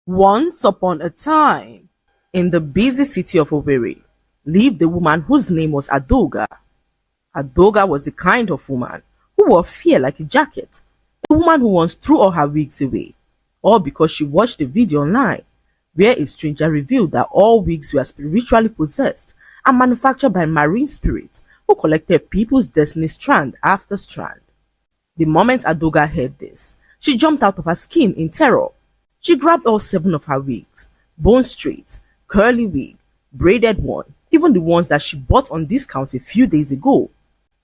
Once upon a time, in the busy city of Owerri, lived a woman whose name was Adoga. Adoga was the kind of woman who wore fear like a jacket, a woman who once threw all her wigs away, all because she watched a video online where a stranger revealed that all wigs were spiritually possessed and manufactured by marine spirits who collected people's destiny strand after strand. The moment Adoga heard this, she jumped out of her skin in terror. She grabbed all 7 of her wigs, bone straight, curly wig, braided one, even the ones that she bought on discount a few days ago.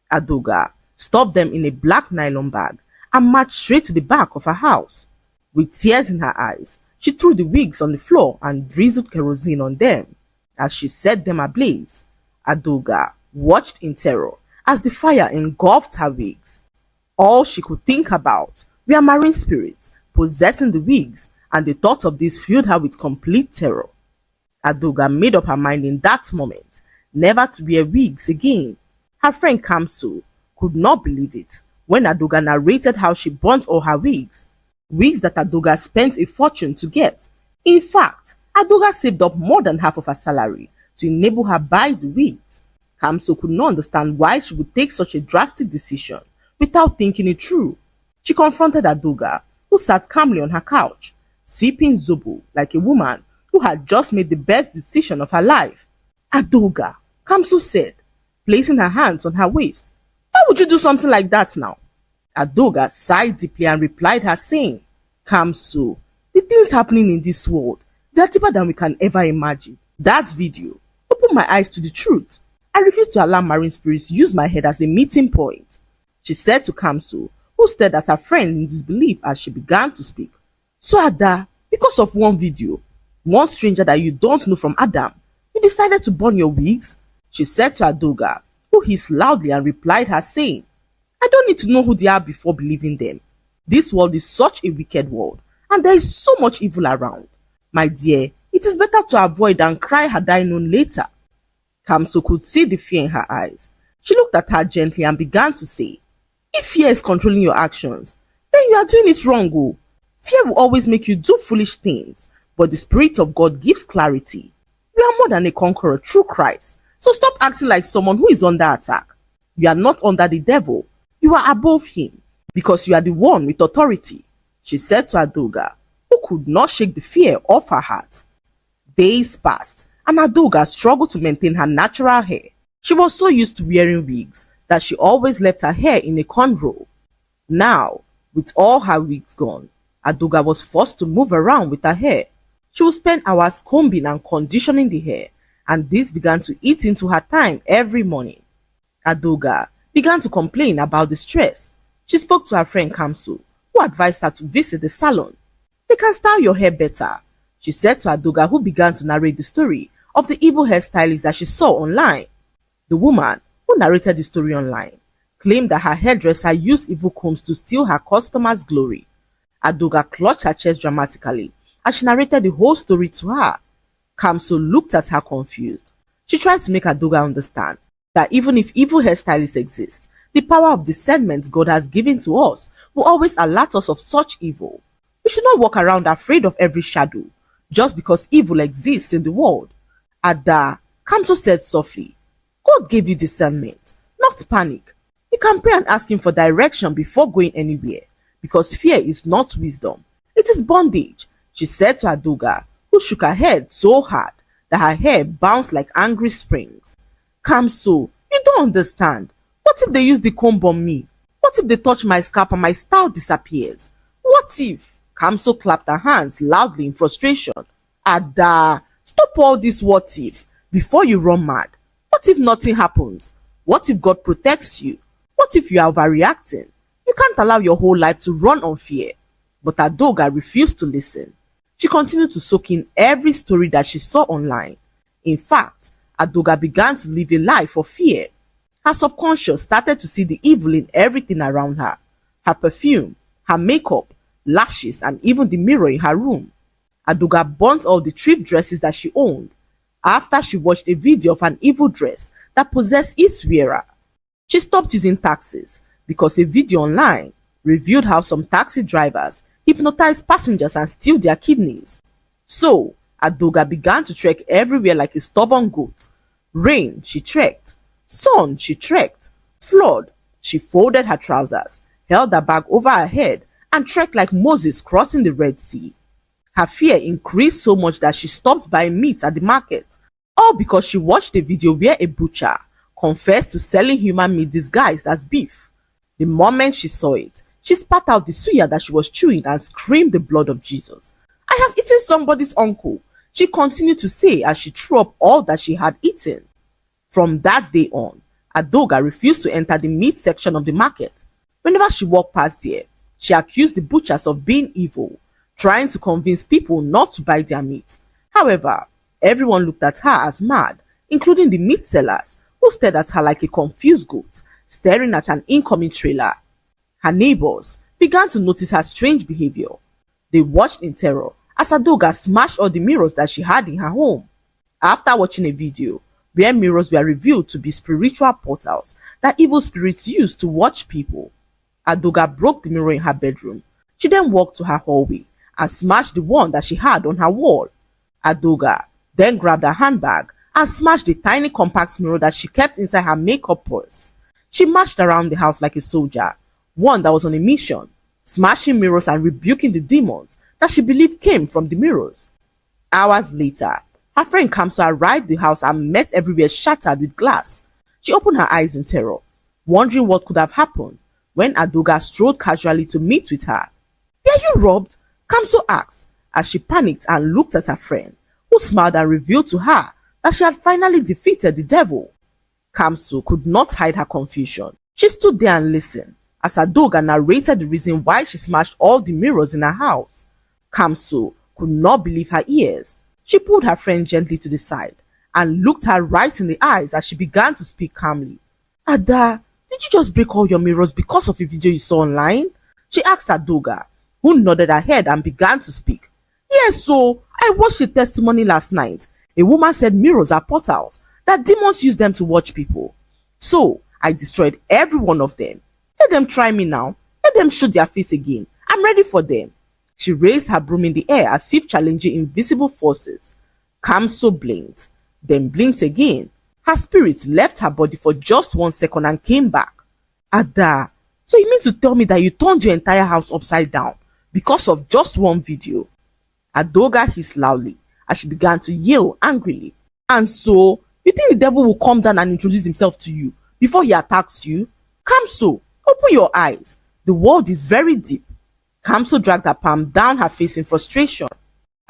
Adoga stuffed them in a black nylon bag and marched straight to the back of her house. With tears in her eyes, she threw the wigs on the floor and drizzled kerosene on them. As she set them ablaze, Adoga watched in terror as the fire engulfed her wigs. All she could think about were marine spirits possessing the wigs, and the thought of this filled her with complete terror. Adoga made up her mind in that moment never to wear wigs again. Her friend Kamsu could not believe it when Adoga narrated how she burnt all her wigs that Adoga spent a fortune to get. In fact, Adoga saved up more than half of her salary to enable her buy the wigs. Kamsu could not understand why she would take such a drastic decision without thinking it through. She confronted Adoga, who sat calmly on her couch, sipping zobo like a woman who had just made the best decision of her life. "Adoga," Kamsu said, placing her hands on her waist. "Why would you do something like that now?" Adoga sighed deeply and replied her saying, "Kamsu, the things happening in this world, they are deeper than we can ever imagine. That video opened my eyes to the truth. I refuse to allow marine spirits use my head as a meeting point," she said to Kamsu, who stared at her friend in disbelief as she began to speak. "So Ada, because of one video, one stranger that you don't know from Adam, you decided to burn your wigs?" she said to Adoga, who hissed loudly and replied her saying, "I don't need to know who they are before believing them. This world is such a wicked world, and there is so much evil around. My dear, it is better to avoid and cry had I known later." Kamsu could see the fear in her eyes. She looked at her gently and began to say, "If fear is controlling your actions, then you are doing it wrong. Oh. Fear will always make you do foolish things, but the Spirit of God gives clarity. You are more than a conqueror through Christ, so stop acting like someone who is under attack. You are not under the devil. You are above him, because you are the one with authority," she said to Adoga, who could not shake the fear off her heart. Days passed, and Adoga struggled to maintain her natural hair. She was so used to wearing wigs that she always left her hair in a cornrow. Now, with all her wigs gone, Adoga was forced to move around with her hair. She would spend hours combing and conditioning the hair, and this began to eat into her time every morning. Adoga began to complain about the stress. She spoke to her friend Kamsu, who advised her to visit the salon. "They can style your hair better," she said to Adoga, who began to narrate the story of the evil hairstylist that she saw online. The woman who narrated the story online claimed that her hairdresser used evil combs to steal her customers' glory. Adoga clutched her chest dramatically as she narrated the whole story to her. Kamsu looked at her confused. She tried to make Adoga understand that even if evil hairstylists exist, the power of discernment God has given to us will always alert us of such evil. We should not walk around afraid of every shadow just because evil exists in the world. "Ada," Kamsu said softly, "God gave you discernment, not panic. You can pray and ask him for direction before going anywhere, because fear is not wisdom. It is bondage," she said to Adoga, who shook her head so hard that her hair bounced like angry springs. "Kamsu, you don't understand. What if they use the comb on me? What if they touch my scalp and my style disappears? What if?" Kamsu clapped her hands loudly in frustration. "Ada, stop all this what if before you run mad. What if nothing happens? What if God protects you? What if you are overreacting? You can't allow your whole life to run on fear." But Adoga refused to listen. She continued to soak in every story that she saw online. In fact, Adoga began to live a life of fear. Her subconscious started to see the evil in everything around her. Her perfume, her makeup, lashes, and even the mirror in her room. Adoga burnt all the thrift dresses that she owned after she watched a video of an evil dress that possessed its wearer. She stopped using taxis because a video online revealed how some taxi drivers hypnotize passengers and steal their kidneys. So Adoga began to trek everywhere like a stubborn goat. Rain, she trekked. Sun, she trekked. Flood, she folded her trousers, held her bag over her head, and trekked like Moses crossing the Red Sea. Her fear increased so much that she stopped buying meat at the market, all because she watched a video where a butcher confessed to selling human meat disguised as beef. The moment she saw it, she spat out the suya that she was chewing and screamed the blood of Jesus. "I have eaten somebody's uncle," she continued to say as she threw up all that she had eaten. From that day on, Adoga refused to enter the meat section of the market. Whenever she walked past there, she accused the butchers of being evil, trying to convince people not to buy their meat. However, everyone looked at her as mad, including the meat sellers, who stared at her like a confused goat, staring at an incoming trailer. Her neighbors began to notice her strange behavior. They watched in terror as Adoga smashed all the mirrors that she had in her home. After watching a video where mirrors were revealed to be spiritual portals that evil spirits use to watch people, Adoga broke the mirror in her bedroom. She then walked to her hallway and smashed the one that she had on her wall. Adoga then grabbed her handbag and smashed the tiny compact mirror that she kept inside her makeup purse. She marched around the house like a soldier, one that was on a mission, smashing mirrors and rebuking the demons that she believed came from the mirrors. Hours later, her friend Kamsu arrived at the house and met everywhere shattered with glass. She opened her eyes in terror, wondering what could have happened, when Adoga strolled casually to meet with her. "Were you robbed?" Kamsu asked, as she panicked and looked at her friend, who smiled and revealed to her that she had finally defeated the devil. Kamsu could not hide her confusion. She stood there and listened as Adoga narrated the reason why she smashed all the mirrors in her house. Kamsu could not believe her ears. She pulled her friend gently to the side and looked her right in the eyes as she began to speak calmly. "Ada, did you just break all your mirrors because of a video you saw online?" she asked Adoga, who nodded her head and began to speak. "Yes, so I watched a testimony last night. A woman said mirrors are portals, that demons use them to watch people. So I destroyed every one of them. Let them try me now. Let them show their face again. I'm ready for them." She raised her broom in the air as if challenging invisible forces. Kamsu blinked, then blinked again. Her spirit left her body for just 1 second and came back. "Ada, so you mean to tell me that you turned your entire house upside down because of just one video?" Adoga hissed loudly as she began to yell angrily. "And so, you think the devil will come down and introduce himself to you before he attacks you? Kamsu, open your eyes. The world is very deep." Kamsu dragged her palm down her face in frustration.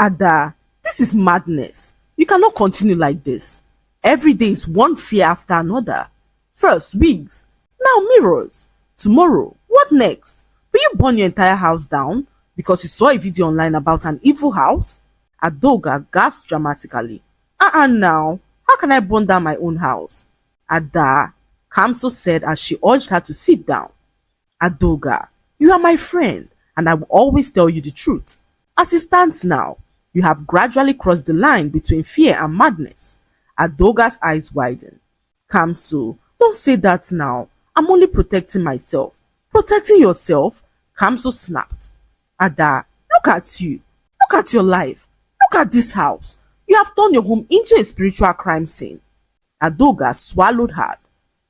"Ada, this is madness. You cannot continue like this. Every day is one fear after another. First wigs, now mirrors. Tomorrow, what next? Will you burn your entire house down because you saw a video online about an evil house?" Adoga gasped dramatically. Now, how can I burn down my own house?" "Ada," Kamsu said as she urged her to sit down. "Adoga, you are my friend, and I will always tell you the truth. As it stands now, you have gradually crossed the line between fear and madness." Adoga's eyes widened. "Kamsu, don't say that now. I'm only protecting myself." "Protecting yourself?" Kamsu snapped. "Ada, look at you. Look at your life. Look at this house. You have turned your home into a spiritual crime scene." Adoga swallowed hard.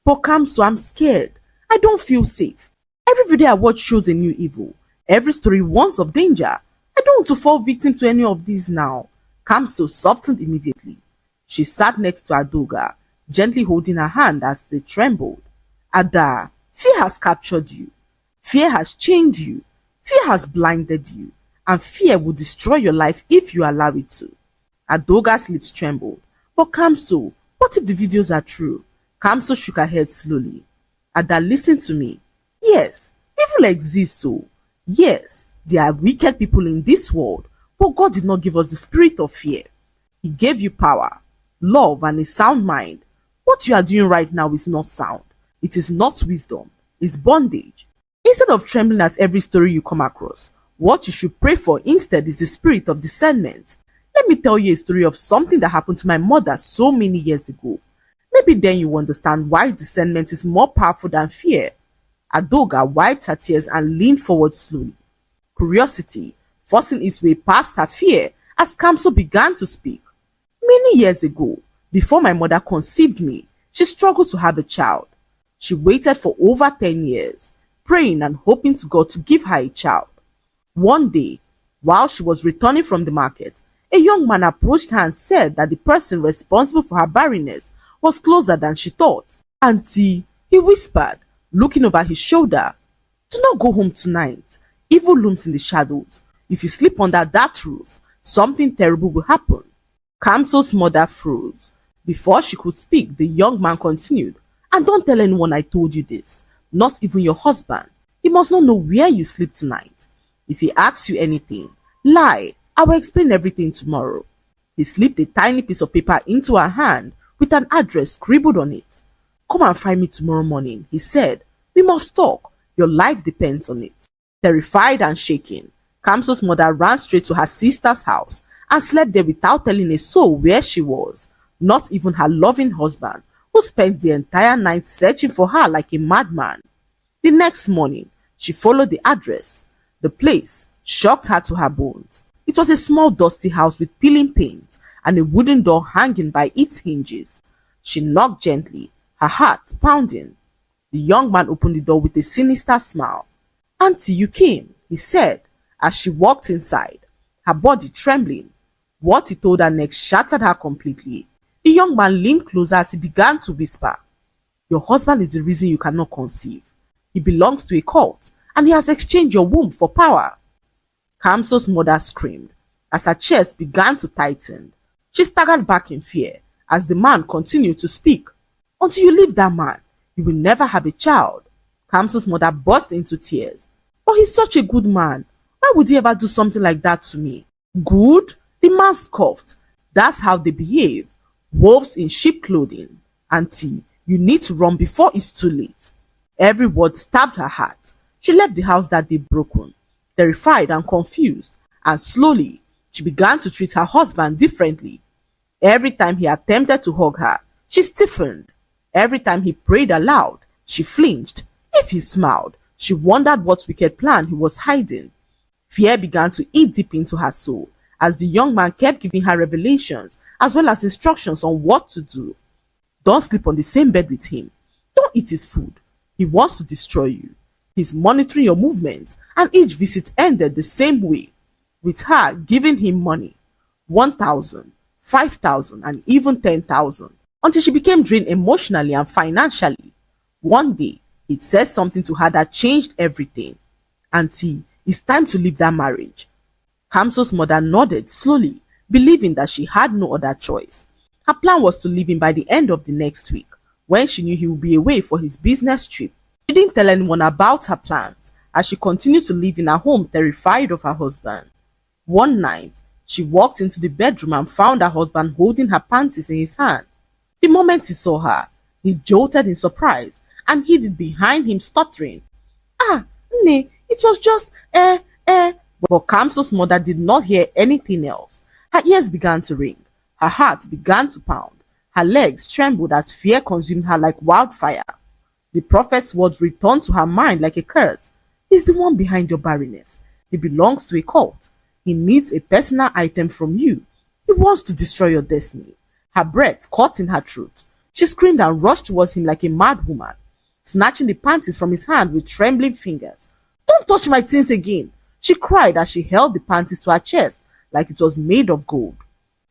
"But Kamsu, I'm scared. I don't feel safe. Every video I watch shows a new evil. Every story warns of danger. I don't want to fall victim to any of these now." Kamsu softened immediately. She sat next to Adoga, gently holding her hand as they trembled. "Ada, fear has captured you. Fear has chained you. Fear has blinded you. And fear will destroy your life if you allow it to." Adoga's lips trembled. "But Kamsu, what if the videos are true?" Kamsu shook her head slowly. "Ada, listen to me. Yes, evil exists, so yes, there are wicked people in this world, but God did not give us the spirit of fear. He gave you power, love, and a sound mind. What you are doing right now is not sound. It is not wisdom. It's bondage. Instead of trembling at every story you come across, what you should pray for instead is the spirit of discernment. Let me tell you a story of something that happened to my mother so many years ago. Maybe then you will understand why discernment is more powerful than fear." Adoga wiped her tears and leaned forward slowly, curiosity forcing its way past her fear as Kamsu began to speak. Many years ago, before my mother conceived me, she struggled to have a child. She waited for over 10 years, praying and hoping to God to give her a child. One day, while she was returning from the market, a young man approached her and said that the person responsible for her barrenness was closer than she thought. "Auntie," he whispered, looking over his shoulder, "do not go home tonight. Evil looms in the shadows. If you sleep under that roof, something terrible will happen." Kamsu's mother froze. Before she could speak, the young man continued, "And don't tell anyone I told you this, not even your husband. He must not know where you sleep tonight. If he asks you anything, lie. I will explain everything tomorrow." He slipped a tiny piece of paper into her hand with an address scribbled on it. "Come and find me tomorrow morning," he said. "We must talk. Your life depends on it." Terrified and shaking, Kamsu's mother ran straight to her sister's house and slept there without telling a soul where she was, not even her loving husband, who spent the entire night searching for her like a madman. The next morning, she followed the address. The place shocked her to her bones. It was a small dusty house with peeling paint and a wooden door hanging by its hinges. She knocked gently, her heart pounding. The young man opened the door with a sinister smile. "Auntie, you came," he said as she walked inside, her body trembling. What he told her next shattered her completely. The young man leaned closer as he began to whisper, "Your husband is the reason you cannot conceive. He belongs to a cult and he has exchanged your womb for power." Kamsu's mother screamed as her chest began to tighten. She staggered back in fear as the man continued to speak. "Until you leave that man, you will never have a child." Kamsu's mother burst into tears. "But he's such a good man. Why would he ever do something like that to me?" "Good?" The man scoffed. "That's how they behave. Wolves in sheep clothing. Auntie, you need to run before it's too late." Every word stabbed her heart. She left the house that day broken, terrified and confused, and slowly she began to treat her husband differently. Every time he attempted to hug her, she stiffened. Every time he prayed aloud, she flinched. If he smiled, she wondered what wicked plan he was hiding. Fear began to eat deep into her soul as the young man kept giving her revelations as well as instructions on what to do. "Don't sleep on the same bed with him. Don't eat his food. He wants to destroy you. He's monitoring your movements," and each visit ended the same way, with her giving him money, 1,000, 5,000, and even 10,000, until she became drained emotionally and financially. One day, he said something to her that changed everything. "Auntie, it's time to leave that marriage." Kamsu's mother nodded slowly, believing that she had no other choice. Her plan was to leave him by the end of the next week, when she knew he would be away for his business trip. She didn't tell anyone about her plans, as she continued to live in her home terrified of her husband. One night, she walked into the bedroom and found her husband holding her panties in his hand. The moment he saw her, he jolted in surprise and hid it behind him, stuttering, "Ah, Nne, it was just, But Kamsu's mother did not hear anything else. Her ears began to ring. Her heart began to pound. Her legs trembled as fear consumed her like wildfire. The prophet's words returned to her mind like a curse. "He's the one behind your barrenness. He belongs to a cult. He needs a personal item from you. He wants to destroy your destiny." Her breath caught in her throat. She screamed and rushed towards him like a mad woman, snatching the panties from his hand with trembling fingers. "Don't touch my things again," she cried as she held the panties to her chest like it was made of gold.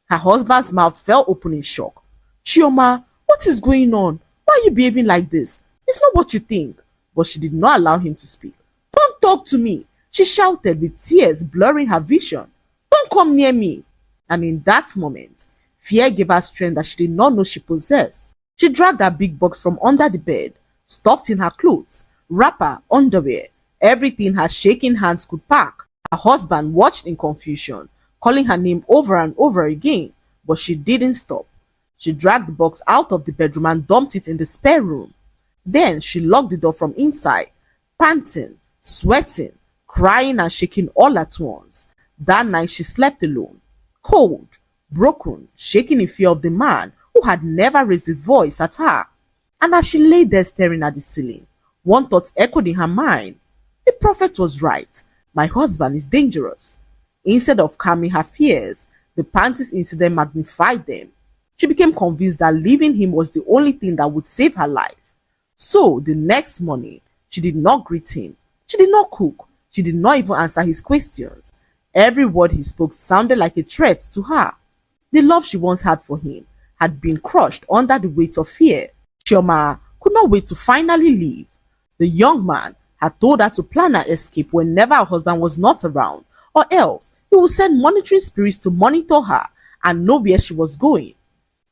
Her husband's mouth fell open in shock. "Chioma, what is going on? Why are you behaving like this? It's not what you think." But she did not allow him to speak. "Don't talk to me," she shouted with tears blurring her vision. "Don't come near me." And in that moment, fear gave her strength that she did not know she possessed. She dragged her big box from under the bed, stuffed in her clothes, wrapper, underwear, everything her shaking hands could pack. Her husband watched in confusion, calling her name over and over again, but she didn't stop. She dragged the box out of the bedroom and dumped it in the spare room. Then she locked the door from inside, panting, sweating, crying and shaking all at once. That night she slept alone, cold, broken, shaking in fear of the man who had never raised his voice at her. And as she lay there staring at the ceiling, one thought echoed in her mind. The prophet was right. My husband is dangerous. Instead of calming her fears, The panties incident magnified them. She became convinced that leaving him was the only thing that would save her life. So the next morning, she did not greet him. She did not cook. She did not even answer his questions. Every word he spoke sounded like a threat to her. The love she once had for him had been crushed under the weight of fear. Chioma could not wait to finally leave. The young man had told her to plan her escape whenever her husband was not around, or else he would send monitoring spirits to monitor her and know where she was going.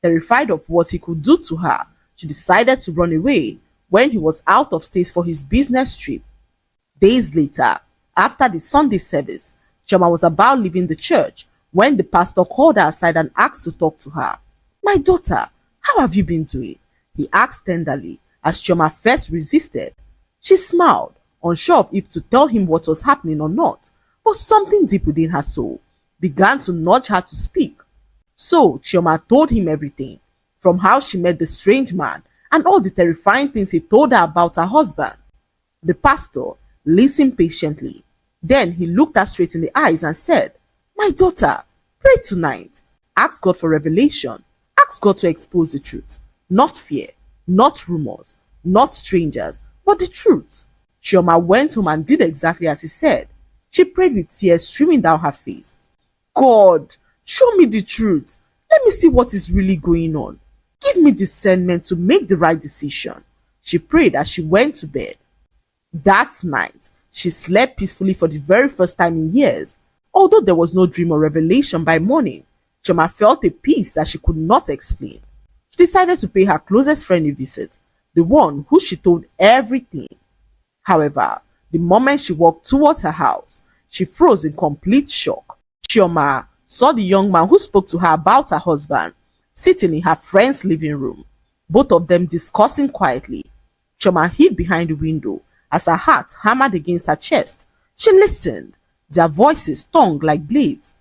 Terrified of what he could do to her, she decided to run away when he was out of state for his business trip. Days later, after the Sunday service, Chioma was about leaving the church when the pastor called her aside and asked to talk to her. "My daughter, how have you been doing?" he asked tenderly as Chioma first resisted. She smiled, unsure of if to tell him what was happening or not, but something deep within her soul began to nudge her to speak. So Chioma told him everything, from how she met the strange man and all the terrifying things he told her about her husband. The pastor listened patiently. Then he looked her straight in the eyes and said, "My daughter, pray tonight. Ask God for revelation. Ask God to expose the truth. Not fear, not rumors, not strangers, but the truth." Chioma went home and did exactly as he said. She prayed with tears streaming down her face. "God, show me the truth. Let me see what is really going on. Give me discernment to make the right decision," she prayed as she went to bed. That night, she slept peacefully for the very first time in years. Although there was no dream or revelation by morning, Chioma felt a peace that she could not explain. She decided to pay her closest friend a visit, the one who she told everything. However, the moment she walked towards her house, she froze in complete shock. Chioma saw the young man who spoke to her about her husband sitting in her friend's living room, both of them discussing quietly. Chioma hid behind the window as her heart hammered against her chest. She listened. Their voices stung like blades.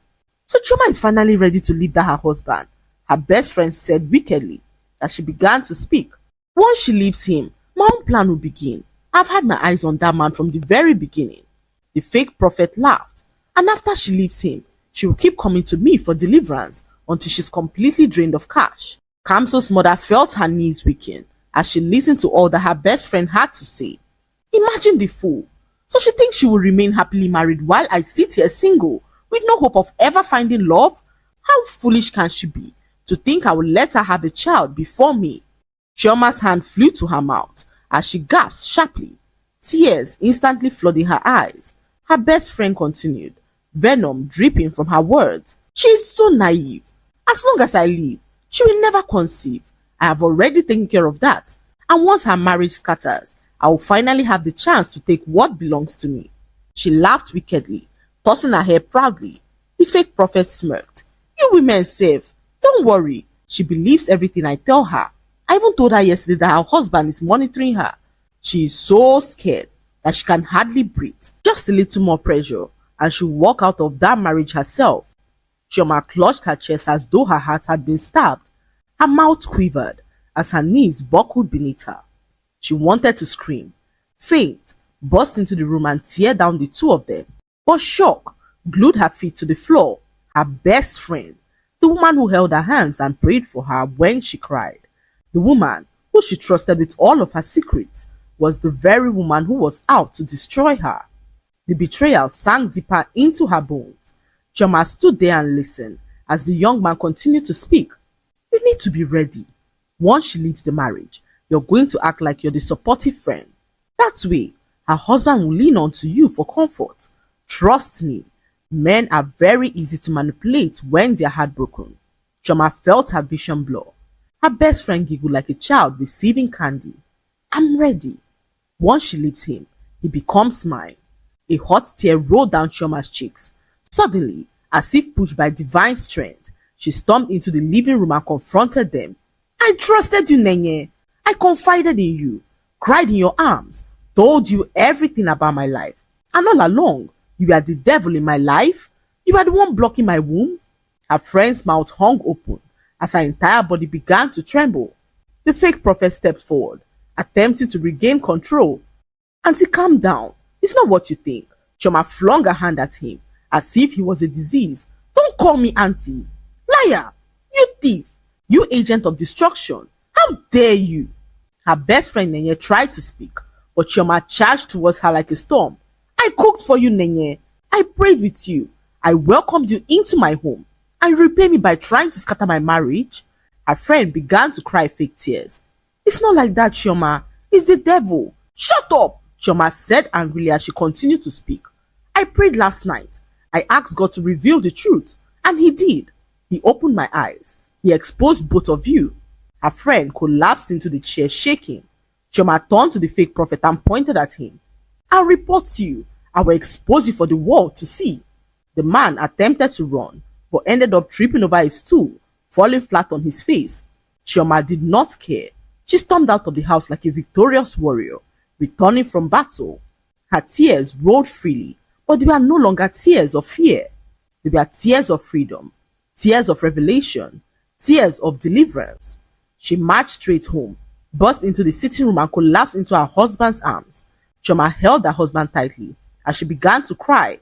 "So Chioma is finally ready to leave her husband," her best friend said wickedly as she began to speak. "Once she leaves him, my own plan will begin. I've had my eyes on that man from the very beginning." The fake prophet laughed. "And after she leaves him, she will keep coming to me for deliverance until she's completely drained of cash." Kamsu's mother felt her knees weaken as she listened to all that her best friend had to say. Imagine the fool. So she thinks she will remain happily married while I sit here single with no hope of ever finding love? How foolish can she be to think I will let her have a child before me? Chioma's hand flew to her mouth as she gasped sharply, tears instantly flooding her eyes. Her best friend continued, venom dripping from her words. "She is so naive. As long as I live, she will never conceive. I have already taken care of that. And once her marriage scatters, I will finally have the chance to take what belongs to me." She laughed wickedly, tossing her hair proudly. The fake prophet smirked. "You women safe. Don't worry. She believes everything I tell her. I even told her yesterday that her husband is monitoring her. She is so scared that she can hardly breathe. Just a little more pressure and she'll walk out of that marriage herself." Chioma clutched her chest as though her heart had been stabbed. Her mouth quivered as her knees buckled beneath her. She wanted to scream, faint, burst into the room and tear down the two of them. But shock glued her feet to the floor. Her best friend, the woman who held her hands and prayed for her when she cried, the woman who she trusted with all of her secrets, was the very woman who was out to destroy her. The betrayal sank deeper into her bones. Chioma stood there and listened as the young man continued to speak. "You need to be ready. Once she leaves the marriage, you're going to act like you're the supportive friend. That way, her husband will lean on to you for comfort. Trust me, men are very easy to manipulate when they're heartbroken." Chioma felt her vision blur. Her best friend giggled like a child receiving candy. "I'm ready. Once she leaves him, he becomes mine." A hot tear rolled down Chioma's cheeks. Suddenly, as if pushed by divine strength, she stormed into the living room and confronted them. "I trusted you, Nenye. I confided in you, cried in your arms, told you everything about my life. And all along, you were the devil in my life. You were the one blocking my womb." Her friend's mouth hung open as her entire body began to tremble. The fake prophet stepped forward, attempting to regain control. "Auntie, calm down. It's not what you think." Chioma flung her hand at him as if he was a disease. "Don't call me auntie. Liar! You thief! You agent of destruction! How dare you! Her best friend Nenye tried to speak, but Chioma charged towards her like a storm. I cooked for you, Nenye. I prayed with you. I welcomed you into my home. And you repay me by trying to scatter my marriage? Her friend began to cry fake tears. It's not like that, Chioma. It's the devil. Shut up! Chioma said angrily as she continued to speak. I prayed last night. I asked God to reveal the truth, and he did. He opened my eyes. He exposed both of you. Her friend collapsed into the chair shaking. Chioma turned to the fake prophet and pointed at him. I'll report you. I will expose you for the world to see. The man attempted to run, but ended up tripping over his stool, falling flat on his face. Chioma did not care. She stormed out of the house like a victorious warrior, returning from battle. Her tears rolled freely, but they were no longer tears of fear. They were tears of freedom, tears of revelation, tears of deliverance. She marched straight home, burst into the sitting room and collapsed into her husband's arms. Chioma held her husband tightly as she began to cry.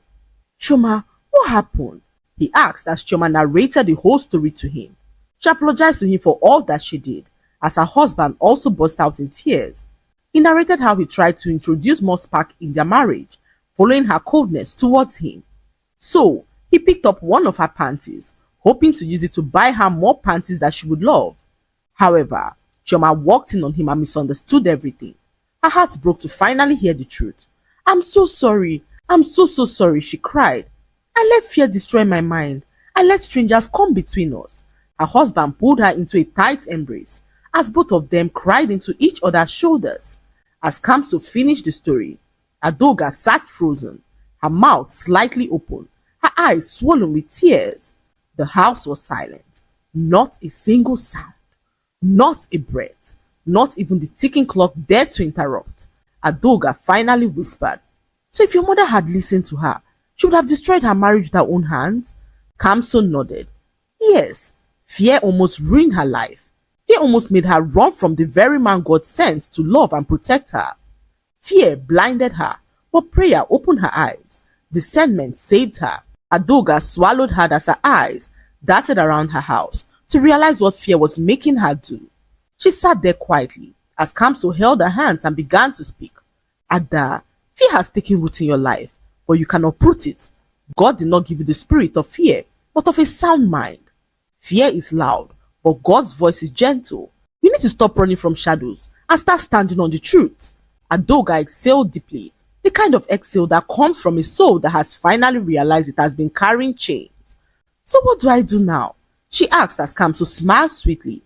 Chioma, what happened? He asked as Chioma narrated the whole story to him. She apologized to him for all that she did, as her husband also burst out in tears. He narrated how he tried to introduce more spark in their marriage, following her coldness towards him. So, he picked up one of her panties, hoping to use it to buy her more panties that she would love. However, Chioma walked in on him and misunderstood everything. Her heart broke to finally hear the truth. I'm so sorry. I'm so sorry, she cried. I let fear destroy my mind. I let strangers come between us. Her husband pulled her into a tight embrace as both of them cried into each other's shoulders. As Kamsu finished the story, Adoga sat frozen, her mouth slightly open, her eyes swollen with tears. The house was silent. Not a single sound. Not a breath. Not even the ticking clock dared to interrupt. Adoga finally whispered, So if your mother had listened to her, she would have destroyed her marriage with her own hands? Kamsu nodded. Yes, fear almost ruined her life. Fear almost made her run from the very man God sent to love and protect her. Fear blinded her, but prayer opened her eyes. Discernment saved her. Adoga swallowed hard as her eyes darted around her house to realize what fear was making her do. She sat there quietly as Kamsu held her hands and began to speak. Ada, fear has taken root in your life, but you cannot uproot it. God did not give you the spirit of fear, but of a sound mind. Fear is loud, but God's voice is gentle. You need to stop running from shadows and start standing on the truth. Adoga exhaled deeply, the kind of exhale that comes from a soul that has finally realized it has been carrying chains. So what do I do now? She asked as Kamsu smiled sweetly.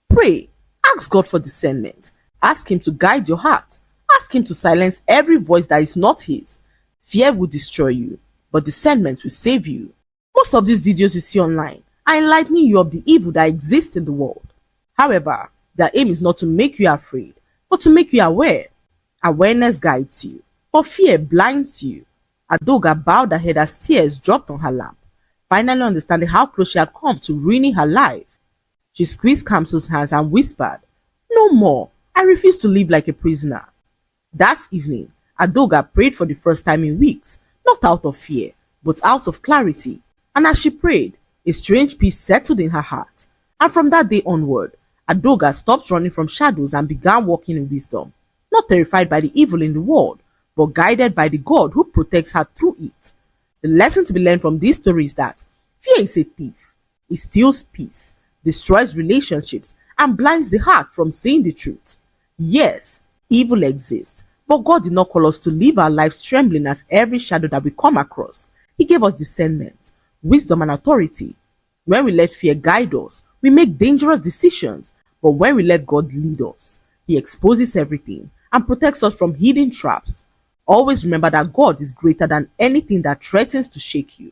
Pray. Ask God for discernment. Ask him to guide your heart. Ask him to silence every voice that is not his. Fear will destroy you, but discernment will save you. Most of these videos you see online are enlightening you of the evil that exists in the world. However, their aim is not to make you afraid, but to make you aware. Awareness guides you, but fear blinds you. Adoga bowed her head as tears dropped on her lap, finally understanding how close she had come to ruining her life. She squeezed Kamsu's hands and whispered, No more. I refuse to live like a prisoner. That evening, Adoga prayed for the first time in weeks, not out of fear, but out of clarity. And as she prayed, a strange peace settled in her heart. And from that day onward, Adoga stopped running from shadows and began walking in wisdom, not terrified by the evil in the world, but guided by the God who protects her through it. The lesson to be learned from this story is that fear is a thief. It steals peace, destroys relationships, and blinds the heart from seeing the truth. Yes, evil exists, but God did not call us to live our lives trembling at every shadow that we come across. He gave us discernment, wisdom, and authority. When we let fear guide us, we make dangerous decisions, but when we let God lead us, He exposes everything and protects us from hidden traps. Always remember that God is greater than anything that threatens to shake you.